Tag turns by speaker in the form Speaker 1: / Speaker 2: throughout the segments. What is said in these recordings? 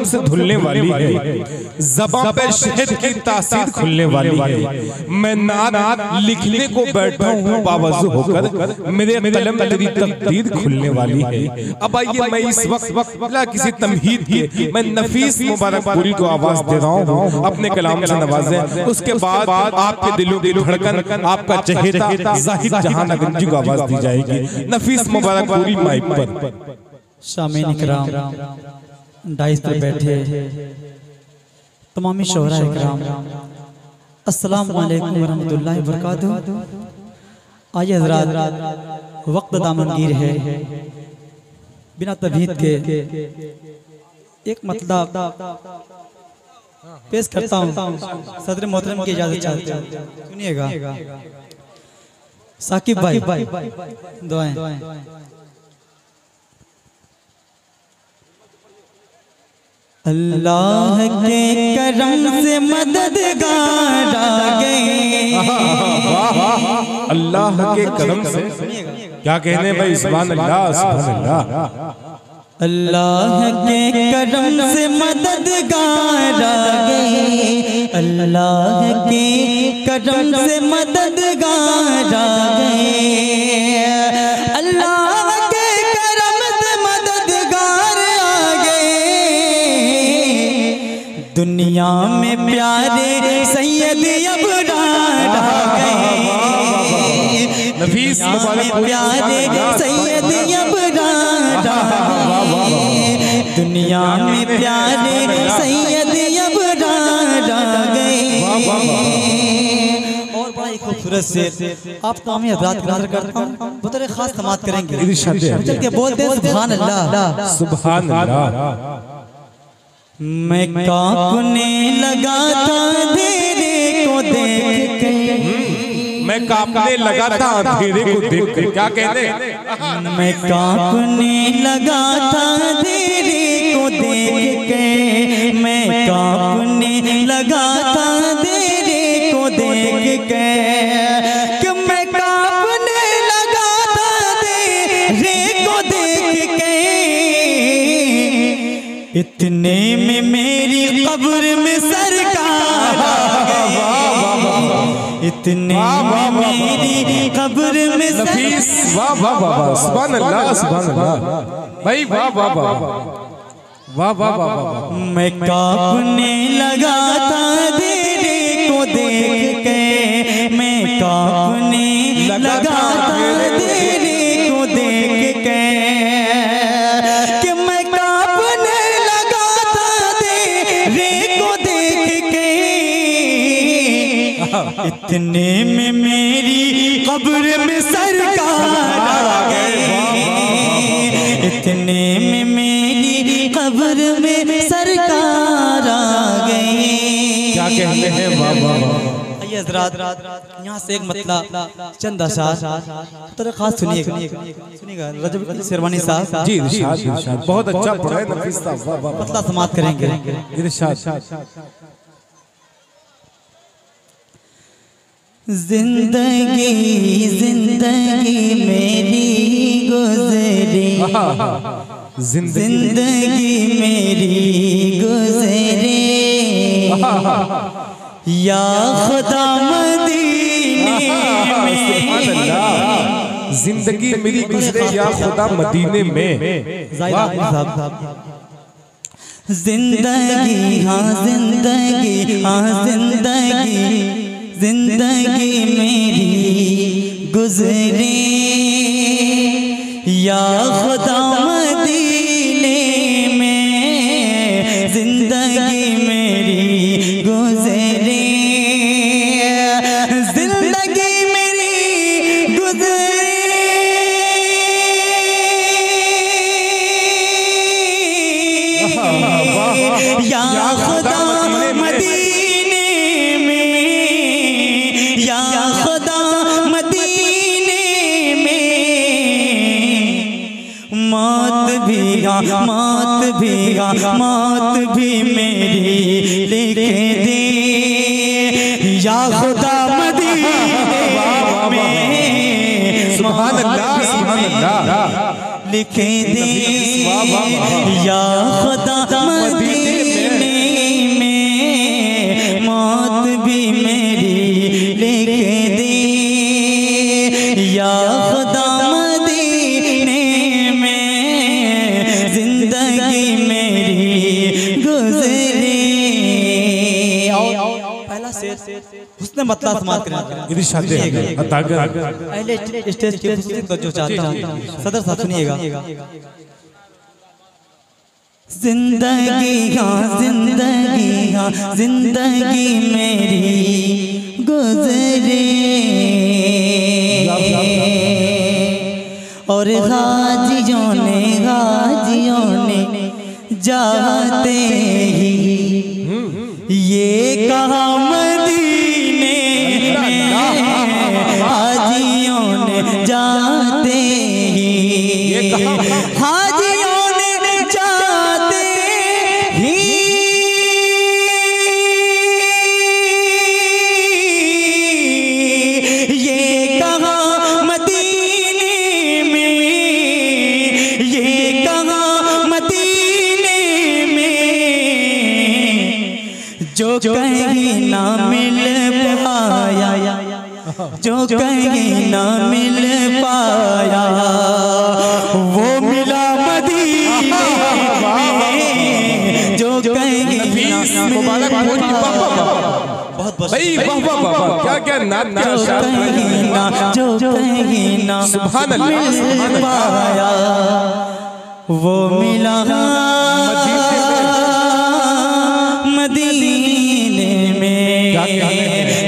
Speaker 1: से धुलने वाली है, ज़बां पे शहद की तासीर खुलने वाली है। मैं नात लिखने को बैठा हूँ बावज़ू होकर, मेरे कलम तेरी तकदीर खुलने वाली है। अब आइए मैं इस वक्त बिला किसी तमहीद के मैं नफीस मुबारकपुरी को आवाज दे रहा हूँ, अपने कलाम से नवाजें। उसके बाद आपके दिलों की धड़कन, आपका चहेता ज़ाहिद जहान अगंजी को आवाज दी जाएगी। नफीस मुबारकपुरी माइक पर।
Speaker 2: शामीन इकराम, डाइस पर बैठे तमामी शोहरा इकराम, अस्सलाम वालेकुम रहमतुल्लाहि व बरकातुहू। आइए हज़रात, वक्त दामनगीर है, बिना तबहीद के एक मतलब पेश करता हूँ। सदर मोहतरम की इजाज़त चाहते हैं, सुनिएगा। साकिब भाई दुआएं। अल्लाह के करम से मददगार आ गए।
Speaker 1: अल्लाह के करम से क्या कहने भाई, सुभान अल्लाह सुभान अल्लाह।
Speaker 2: अल्लाह के करम से मददगार आ गए, अल्लाह के करम से मददगार आ गए, अल्लाह के करम से मददगार आ गए। दुनिया में प्यारे सैयद अबरार आ गए,
Speaker 1: नफीस
Speaker 2: प्यारे सैयद अबरार आ गए, दुनिया में प्यारे सैयद अबरार आ गए। और बड़ा खूबसूरत से आप तमाम हज़रात का नज़र करता हूँ, बतौर खास समाअत करेंगे। चल के बोलते हैं सुभान अल्लाह
Speaker 1: सुभान अल्लाह।
Speaker 2: मैं कांपने लगा था अंधेरे को देख के,
Speaker 1: मैं कांपने लगा था अंधेरे को देख कर। क्या कहते हैं?
Speaker 2: मैं कांपने लगा था अंधेरे को देख के, मैं कांपने लगा था अंधेरे को देख के, कि मैं कांपने लगा था अंधेरे को देख के। इतने में मेरी कब्र में सरकार आ गए, इतने में मेरी कब्र में सरकार।
Speaker 1: वाह वाह वाह सुभान अल्लाह सुभान अल्लाह भाई, वाह वाह वाह वाह वाह वाह।
Speaker 2: मैं कांपने लगा था अंधेरे को देख के, मैं कांपने लगा था अंधेरे को देख के, कि मैं कांपने लगा था अंधेरे को देख के। इतने में मेरी कब्र में सरकार आ गए, इतने में मेरी कब्र में सरकार आ गए।
Speaker 1: क्या कहते हैं? वाह वाह वाह।
Speaker 2: आइए हज़रात, यहाँ से एक मतलब चंद अशार तो खास सुनिएगा। रजब शेरवानी साहब
Speaker 1: जी इरशाद इरशाद बहुत अच्छा पढ़ा है नफीस साहब, वाह वाह।
Speaker 2: मतलब समाअत करेंगे।
Speaker 1: इरशाद।
Speaker 2: जिंदगी जिंदगी मेरी गुजरी, जिंदगी मेरी गुजरी, या खुदा मदीने में।
Speaker 1: जिंदगी मेरी गुजरे या खुदा मदीने में।
Speaker 2: जिंदगी हाँ जिंदगी हाँ जिंदगी, जिंदगी मेरी गुजरे, या खुदा मदीने में। जिंदगी मेरी गुजरे, जिंदगी मेरी गुजरे, या खुदा मदीने में, या खुदा मदीने में। मौत भी मौत भी मेरी लेके दे, या खुदा मदीने में।
Speaker 1: सुभान अल्लाह सुभान अल्लाह।
Speaker 2: लिख दे या खुदा मदीने में मौत भी मेरी लिख दे या खुदा मदीने में जिंदगी मेरी गुजरे। पहला शेर उसने मतलब समाप्त करना
Speaker 1: इरशाद अता कर
Speaker 2: पहले स्टेज की खुशबू जो चाहता हूँ सदर साहब सुनिएगा। जिंदगी हाँ जिंदगी हाँ जिंदगी मेरी गुजरे और गाजियों ने जाते ही ये कहा मदीने में हाजियों ने जाते ही हाजियों ने जाते ही ये कहा मदीने में ये कहा मदीने में जो कहीं ना मिल पाया जो कहीं ना मिल पाया वो मिला मदीने में जो कहीं ना
Speaker 1: मुबारक बहुत भाई वाह वाह वाह क्या क्या नाम
Speaker 2: जो कहीं ना
Speaker 1: सुभान अल्लाह
Speaker 2: मिल पाया वो मिला मदीने में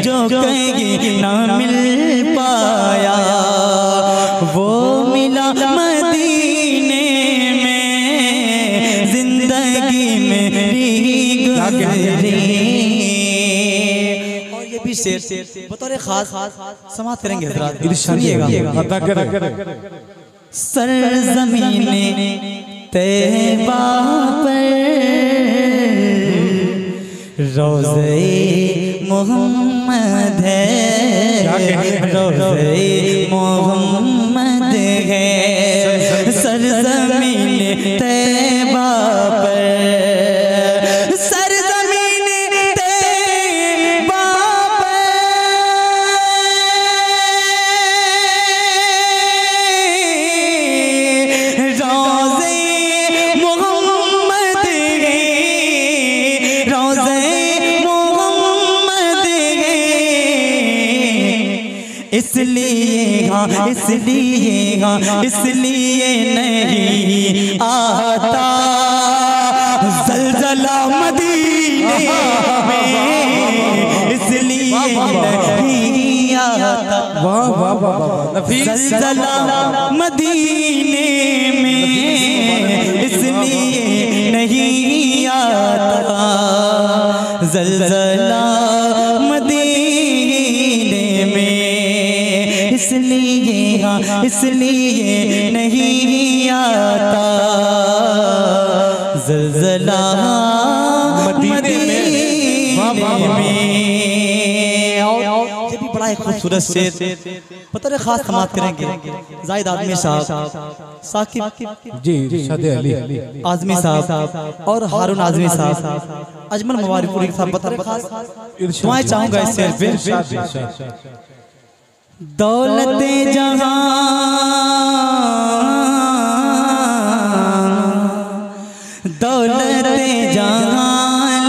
Speaker 2: जो कहीं ना मिल पाया वो मिला मदीने में जिंदगी मेरी गुजरी। और ये भी शेर बतौर खास समाप्त करेंगे हज़रात सुनिएगा।
Speaker 1: अता कर
Speaker 2: सरज़मीने तैबा पर रोज़े मोहम्मद है रोज़े मोहम्मद है सरज़मीने तैबा पर सरज़मीने तैबा इसलिए नहीं आता ज़लज़ला मदीने में इसलिए नहीं आता
Speaker 1: वाह वाह वाह
Speaker 2: ज़लज़ला मदीने में इसलिए नहीं आता ज़लज़ला मदीने में इसलिए नहीं आता ज़लज़ला मदीने में। ये भी बड़ा एक खूबसूरत शेर पता खास समाप्त करेंगे जाहिद आज़मी साहब साकिब
Speaker 1: जी इरशाद अली
Speaker 2: आज़मी साहब और हारून आज़मी साहब अजमल मुबारकपुरी साहब बता दुआएं चाहूंगा इस शेर पे। दौलते जहां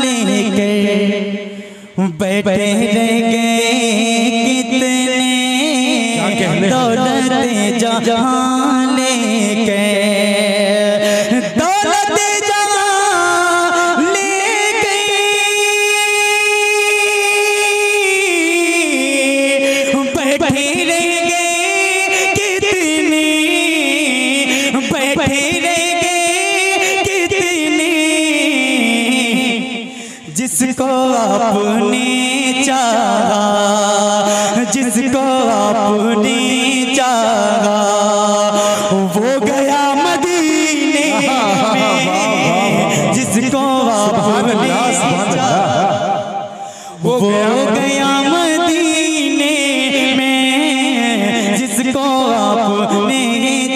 Speaker 2: लेकर बैठे रह गए कितने दौलते जहां लेकर जिसको आपने चाहा जिसको आपने चाहा वो गया मदीने में जिसको आपने चाहा वो गया मदीने में जिसको आपने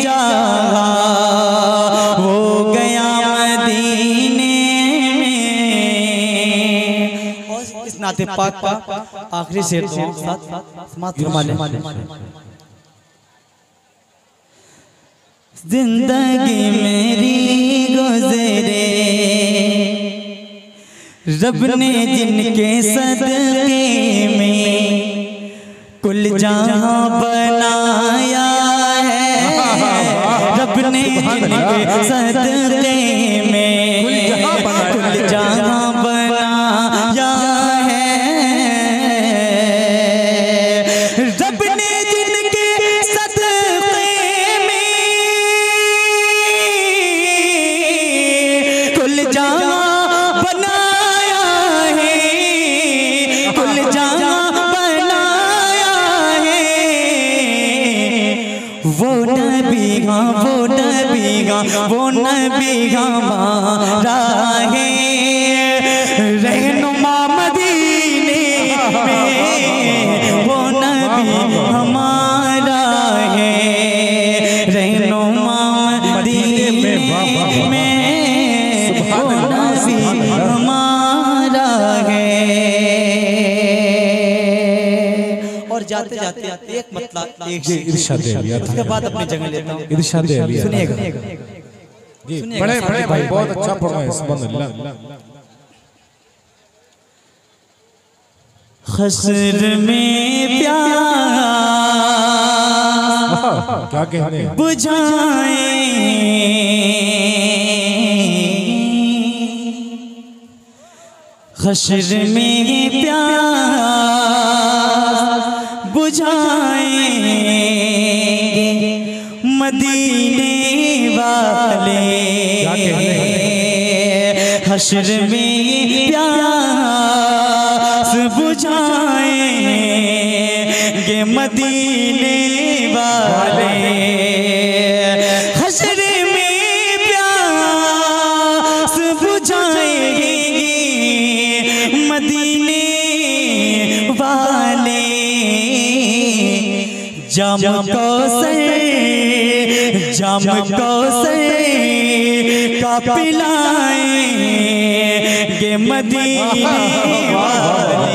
Speaker 2: चाहा नाते पाक का आखिरी शेर दुआओं के साथ समाप्त फरमा लें। जिंदगी मेरी गुजरे रब ने जिनके सदके में कुल जहां बनाया है, रब ने जिनके सदके में कुल जहां बनाया है, रब ने जिनके सदके में कुल जहां बनाया है, कुल जहां बनाया है, वो नबी हमारा है, रहनुमा मदीने में, वो नबी हमारा है, रहनुमा मदीने में, वो नबी हमारा है। और जाते जाते एक मतलब एक
Speaker 1: इरशाद अलिया
Speaker 2: उसके बाद अपनी जगह लेता हूँ।
Speaker 1: इरशाद अलिया
Speaker 2: सुनिएगा
Speaker 1: जी, बड़े बड़े भाई बहुत अच्छा पढ़ाए सुभान अल्लाह।
Speaker 2: खस्र में प्यास
Speaker 1: क्या कहने
Speaker 2: बुझाए, खस्र में प्यास बुझाएंगे मदीने वाले, हश्र में प्यास बुझाएंगे मदीने वाले, हश्र में प्यास बुझाएंगे मदीने वाले, जाम कौसर का पिलाएंगे मदीने वाले।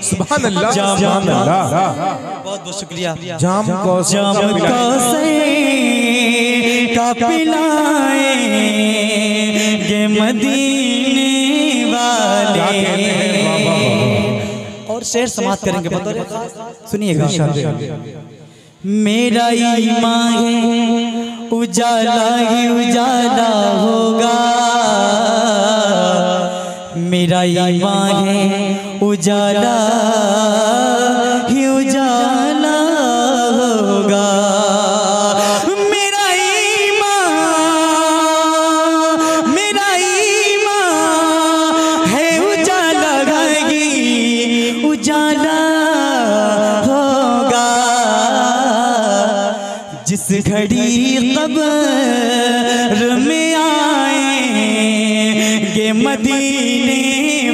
Speaker 1: सुभान अल्लाह सुभान अल्लाह।
Speaker 2: बहुत बहुत शुक्रिया।
Speaker 1: जाम कौसर
Speaker 2: का पिलाएंगे मदीने वाले। और शेर समाप्त करेंगे बतौर सुनिएगा। मेरा ईमान है उजाला ही उजाला होगा, मेरा ईमान है उजाला ही उजाला होगा, मेरा ईमान है उजाला ही उजाला होगा, जिस घड़ी कब्र में आएंगे मदीने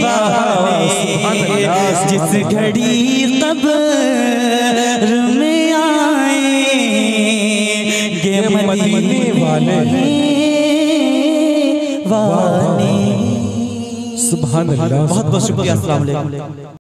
Speaker 2: वाले, जिस घड़ी कब्र में आएंगे मदीने वाले।
Speaker 1: सुभान अल्लाह।
Speaker 2: बहुत बहुत शुक्रिया। अस्सलाम वालेकुम।